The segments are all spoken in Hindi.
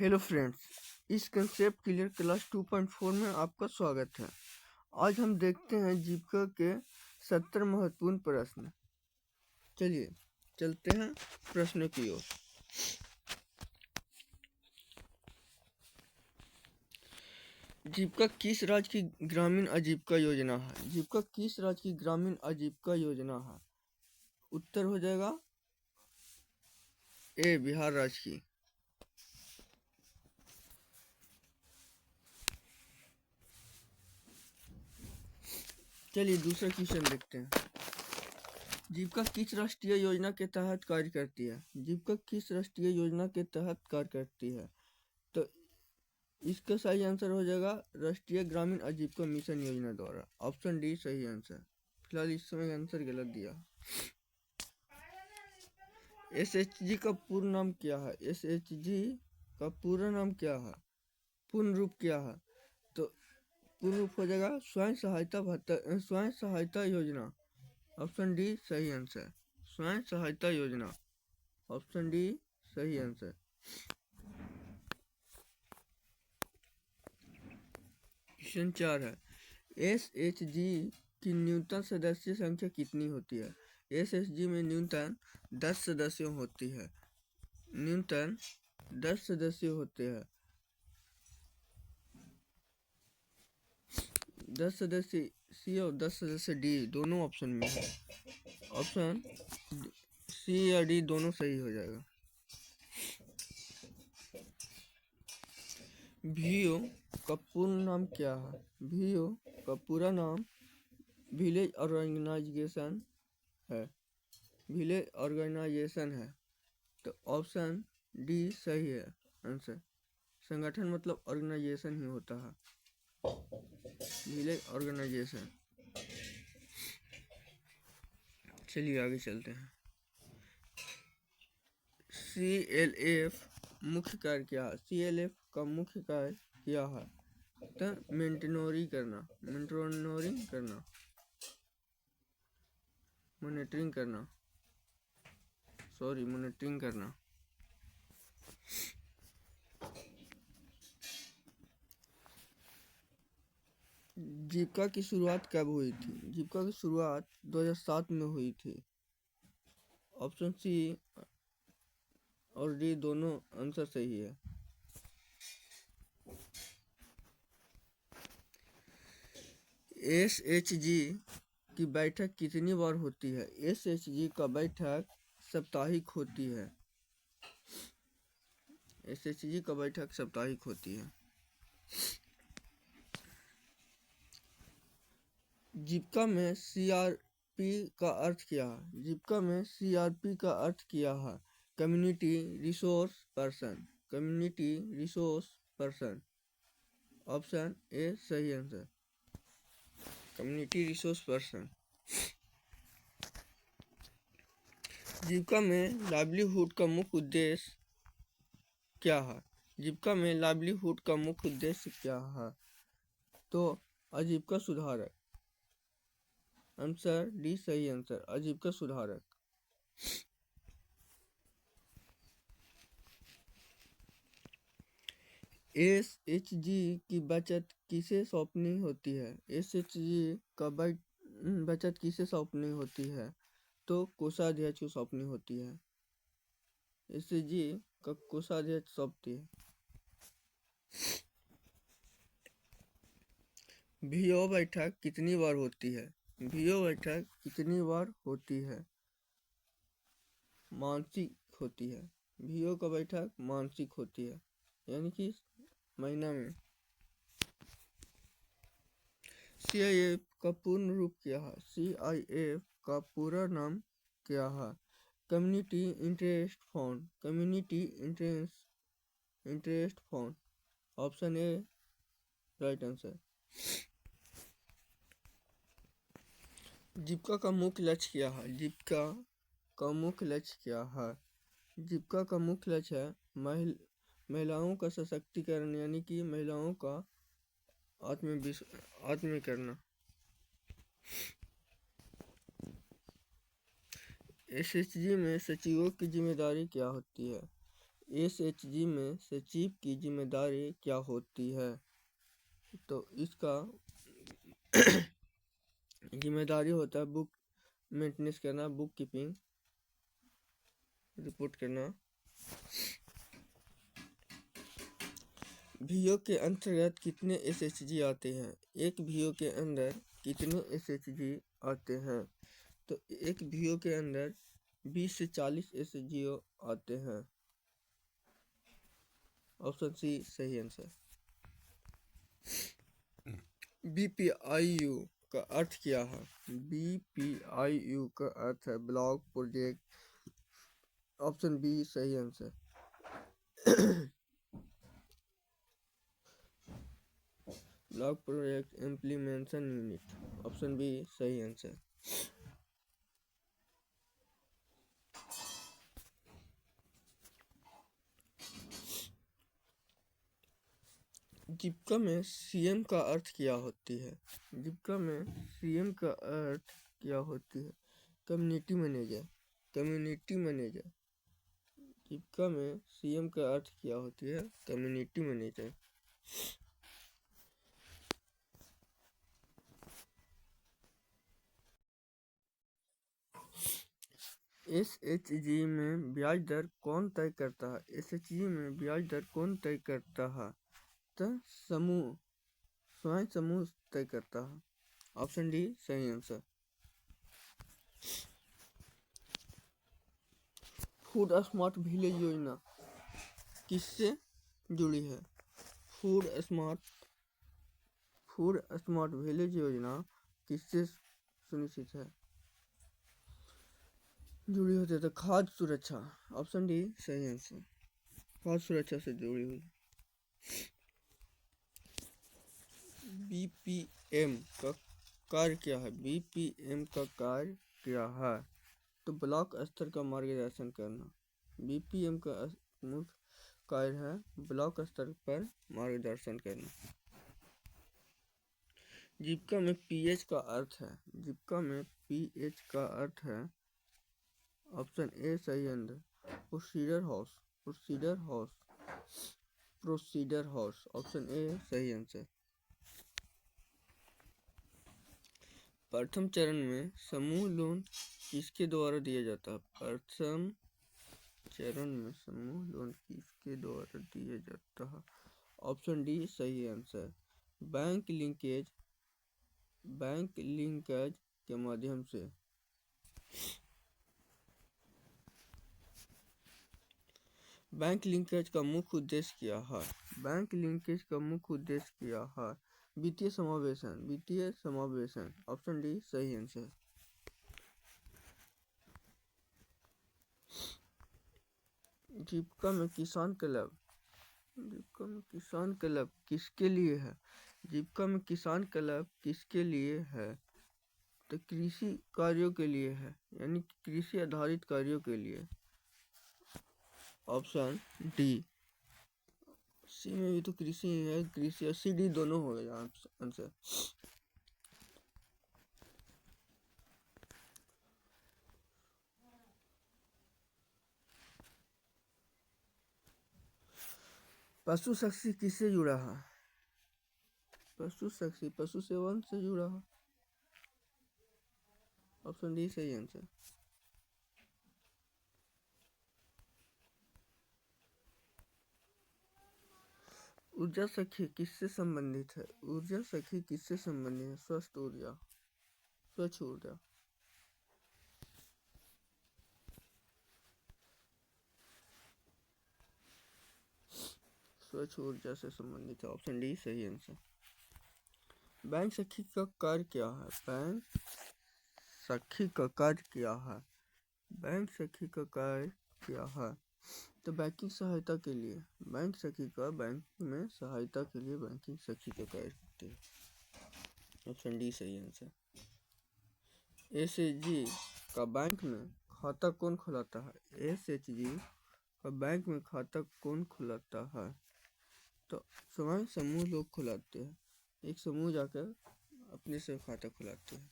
हेलो फ्रेंड्स, इस कंसेप्ट क्लियर क्लास 2.4 में आपका स्वागत है। आज हम देखते हैं जीविका के 70 महत्वपूर्ण प्रश्न। चलिए चलते हैं प्रश्नों की ओर। जीविका किस राज्य की ग्रामीण आजीविका योजना है? जीविका किस राज्य की ग्रामीण आजीविका योजना है? उत्तर हो जाएगा ए, बिहार राज्य की। चलिए दूसरा क्वेश्चन देखते हैं। जीविका किस राष्ट्रीय योजना के तहत कार्य करती है? जीविका किस राष्ट्रीय योजना के तहत कार्य करती है? तो इसका सही आंसर हो जाएगा राष्ट्रीय ग्रामीण आजीविका मिशन योजना द्वारा। ऑप्शन डी सही आंसर। फिलहाल इस समय आंसर गलत दिया। एसएचजी का पूर्ण नाम क्या है? एसएचजी का पूरा नाम क्या है? पूर्ण रूप क्या है? तो पूर्ण रूप हो जाएगा स्वयं सहायता योजना। ऑप्शन डी सही आंसर। स्वयं सहायता योजना। ऑप्शन डी सही आंसर। क्वेश्चन 4 है, एसएचजी की न्यूनतम सदस्य संख्या कितनी होती है? एसएचजी में न्यूनतम 10 सदस्य होती है। न्यूनतम 10 सदस्य होते हैं। 10 सदस्य सी और 10 सदस्य डी दोनों ऑप्शन में है। ऑप्शन सी या डी दोनों सही हो जाएगा। वीओ का पूर्ण नाम क्या है? वीओ का पूरा नाम विलेज ऑर्गेनाइजेशन है। विलेज ऑर्गेनाइजेशन है। तो ऑप्शन डी सही है आंसर। संगठन मतलब ऑर्गेनाइजेशन ही होता है, विलेज ऑर्गेनाइजेशन। चलिए आगे चलते हैं। CLF मुख्य कार्य क्या है? CLF का मुख्य कार्य क्या है? तो मॉनिटरिंग करना, मॉनिटरिंग करना। जीविका की शुरुआत कब हुई थी? जीविका की शुरुआत 2007 में हुई थी। ऑप्शन सी और डी दोनों आंसर सही है। एसएचजी की बैठक कितनी बार होती है? एसएचजी का बैठक साप्ताहिक होती है। एसएचजी का बैठक साप्ताहिक होती है। जीविका में सीआरपी का अर्थ क्या है? जीविका में सीआरपी का अर्थ क्या है? Community resource person. Community resource person. Option A सही answer. Community resource person. Jeevika में लाइवलीहुड का मुख्य उद्देश्य क्या है? जीविका में लाइवलीहुड का मुख्य उद्देश्य क्या है? तो आजीविका सुधारक। आंसर डी सही आंसर। आजीविका सुधारक। एसएचजी की बचत किसे सौंपनी होती है? एसएचजी का बचत किसे सौंपनी होती है? तो कोषाध्यक्ष को सौंपनी होती है। एसएचजी का कोषाध्यक्ष सौंपती है। वीओ बैठक कितनी बार होती है? वीओ बैठक कितनी बार होती है? मासिक होती है। वीओ का बैठक मासिक होती है, यानी कि महीना में। CIF का पूर्ण रूप क्या है? CIF का पूरा नाम क्या है? Community interest fund. Community interest fund. Option A right answer. Jeevika का मुख्य लक्ष्य क्या है? जीविका का मुख्य लक्ष्य क्या है? जीविका का मुख्य लक्ष्य है महिलाओं का सशक्तिकरण, यानी कि महिलाओं का आत्म करना। एसएचजी में सचिवों की जिम्मेदारी क्या होती है? एसएचजी में सचिव की जिम्मेदारी क्या होती है? तो इसका जिम्मेदारी होता है बुक मेंटेनेंस करना, बुक कीपिंग, रिपोर्ट करना। वीओ के अंतर्गत कितने एसएचजी आते हैं? एक वीओ के अंदर कितने एसएचजी आते हैं? तो एक वीओ के अंदर 20 से 40 एसएचजी आते हैं। ऑप्शन सी सही आंसर। बीपीआईयू का अर्थ क्या है? बीपीआईयू का अर्थ है ब्लॉक प्रोजेक्ट। ऑप्शन बी सही answer. Block project implementation unit. Option B सही आंसर। जीविका में सीएम का अर्थ क्या होती है? जीविका में सीएम का अर्थ क्या होती है? Community manager, community manager. Jeevika में सीएम का अर्थ क्या होती है? Community manager. एसएचजी में ब्याज दर कौन तय करता है? एसएचजी में ब्याज दर कौन तय करता है? तो समूह, स्वयं समूह तय करता है। ऑप्शन डी सही आंसर। फूड स्मार्ट विलेज योजना किससे जुड़ी है? फूड स्मार्ट विलेज योजना किससे सुनिश्चित है जुड़ी होती है? तो खाद्य सुरक्षा। ऑप्शन डी सही आंसर। खाद्य सुरक्षा से जुड़ी हुई। बीपीएम का कार्य क्या है? बीपीएम का कार्य क्या है? तो ब्लॉक स्तर का मार्गदर्शन करना। बीपीएम का मुख्य कार्य है ब्लॉक स्तर पर मार्गदर्शन करना। जीविका में पीएच का अर्थ है? जीविका में पीएच का अर्थ है ऑप्शन ए सही answer, procedure house, procedure house, procedure house. Option A सही आंसर। प्रथम चरण में समूह लोन किसके द्वारा दिया जाता है? प्रथम चरण में समूह लोन किसके द्वारा दिया जाता है? ऑप्शन डी सही answer. Bank linkage, bank linkage के माध्यम से। बैंक लिंकेज का मुख्य उद्देश्य क्या है? बैंक लिंकेज का मुख्य उद्देश्य क्या है? वित्तीय समावेशन, वित्तीय समावेशन। ऑप्शन डी सही आंसर। जीविका में किसान क्लब, जीविका में किसान क्लब किसके लिए है? जीविका में किसान क्लब किसके लिए है? तो कृषि कार्यों के लिए है, यानी कृषि आधारित कार्यों के लिए। Option D. सी में भी तो कृषि है, कृषि और सी डी दोनों हो गए आंसर। पशु शक्ति किससे जुड़ा है? पशु शक्ति पशु सेवन से जुड़ा है। ऑप्शन डी सही आंसर। ऊर्जा सखी किससे संबंधित है? ऊर्जा सखी किससे संबंधित है? स्वस्थ ऊर्जा, स्वच्छ ऊर्जा। स्वच्छ ऊर्जा से संबंधित है। ऑप्शन डी सही आंसर। बैंक सखी का कार्य क्या है? बैंक सखी का कार्य क्या है? बैंक सखी का कार्य क्या है? तो बैंकिंग सहायता के लिए, बैंक सखी का बैंक में सहायता के लिए बैंकिंग सखी का कार्य करती है। ऑप्शन डी सही आंसर। एसएचजी का बैंक में खाता कौन खुलाता है? एसएचजी का बैंक में खाता कौन खुलाता है? तो स्वयं समूह लोग खुलाते हैं। एक समूह जाकर अपने से खाता खुलाते हैं।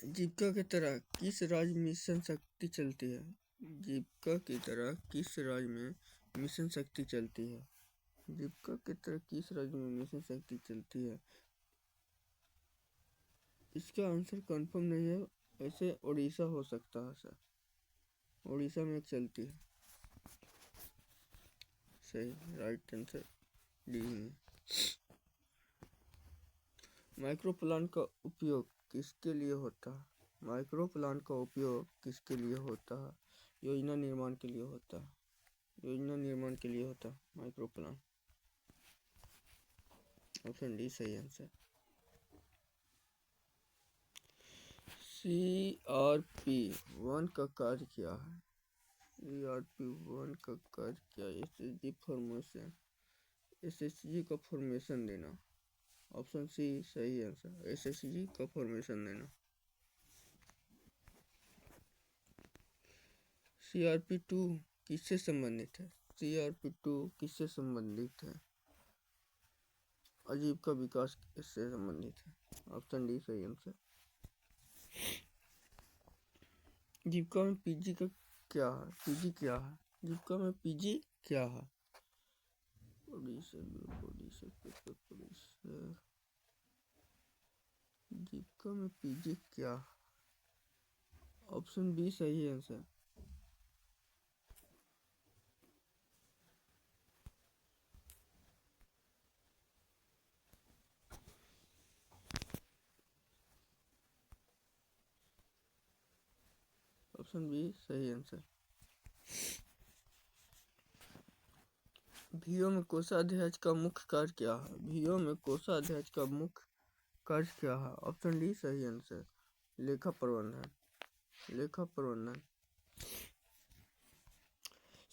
जीविका की तरह किस राज्य मिशन शक्ति चलती है? जीविका की तरह किस राज्य में मिशन शक्ति चलती है? जीविका की तरह किस राज्य में मिशन शक्ति चलती है? इसका आंसर कंफर्म नहीं है, ऐसे उड़ीसा हो सकता है सर। उड़ीसा में चलती है। सही, राइट आंसर डी में। माइक्रो प्लान का उपयोग किसके लिए होता है? माइक्रो प्लान का उपयोग किसके लिए होता है? योजना निर्माण के लिए होता है। योजना निर्माण के लिए होता है माइक्रो प्लान। ऑप्शन डी सही आंसर। CRP-1 का कार्य क्या है? CRP-1 का कार्य क्या है? SHG फॉर्मेशन, SHG का फॉर्मेशन देना। ऑप्शन सी सही आंसर, SHG का फॉर्मेशन देना। CRP-2 किससे संबंधित है? CRP-2 किससे संबंधित है? आजीविका विकास इससे संबंधित है। ऑप्शन डी सही आंसर। जीविका में पीजी का क्या है? पीजी क्या है? जीविका में पीजी क्या है? जीविका में पीजी क्या? ऑप्शन बी सही आंसर। ऑप्शन बी सही आंसर। VO में कोषाध्यक्ष का मुख्य कार्य क्या है? VO में कोषाध्यक्ष का मुख्य कार्य क्या है? ऑप्शन डी सही आंसर, लेखा प्रबंधन। लेखा प्रबंधन।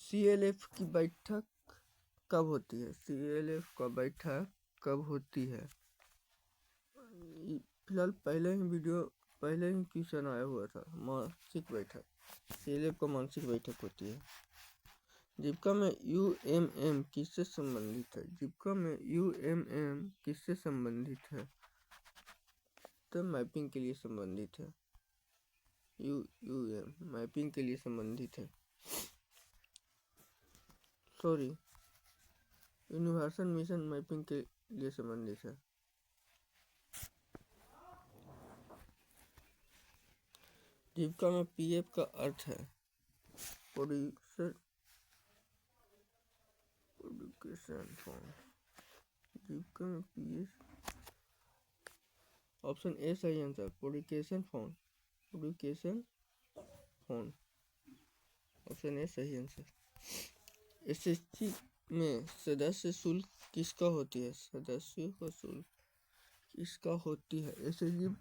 CLF की बैठक कब होती है? CLF का बैठक कब होती है? फिलहाल पहले ही क्वेश्चन आया हुआ था। मासिक बैठक। CLF का मासिक बैठक होती है। जीविका में UMM किससे संबंधित है? जीविका में UMM किससे संबंधित है? तो मैपिंग के लिए संबंधित है। UUM मैपिंग के लिए संबंधित है। सॉरी, यूनिवर्सल मिशन मैपिंग के लिए संबंधित है। जीविका में PF का अर्थ है प्रोड्यूसर प्रोडक्शन फॉर्म। जीविका में PF ऑप्शन ए सही answer, production form. Production form. Option A सही आंसर। SHG में सदस्य शुल्क किसका होती है? सदस्यों का शुल्क किसका होती है? SHG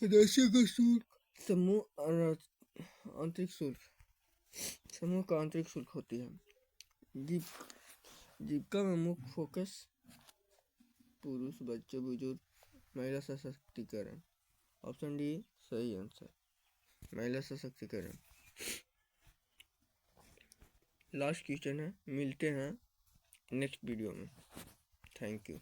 सदस्यों का शुल्क समूह आंतरिक शुल्क, समूह का आंतरिक शुल्क होती है। जीविका में मुख्य फोकस पुरुष, बच्चे, बुजुर्ग, महिला सशक्तिकरण। ऑप्शन डी सही आंसर, महिला सशक्तिकरण। लास्ट क्वेश्चन है, मिलते हैं नेक्स्ट वीडियो में। Thank you.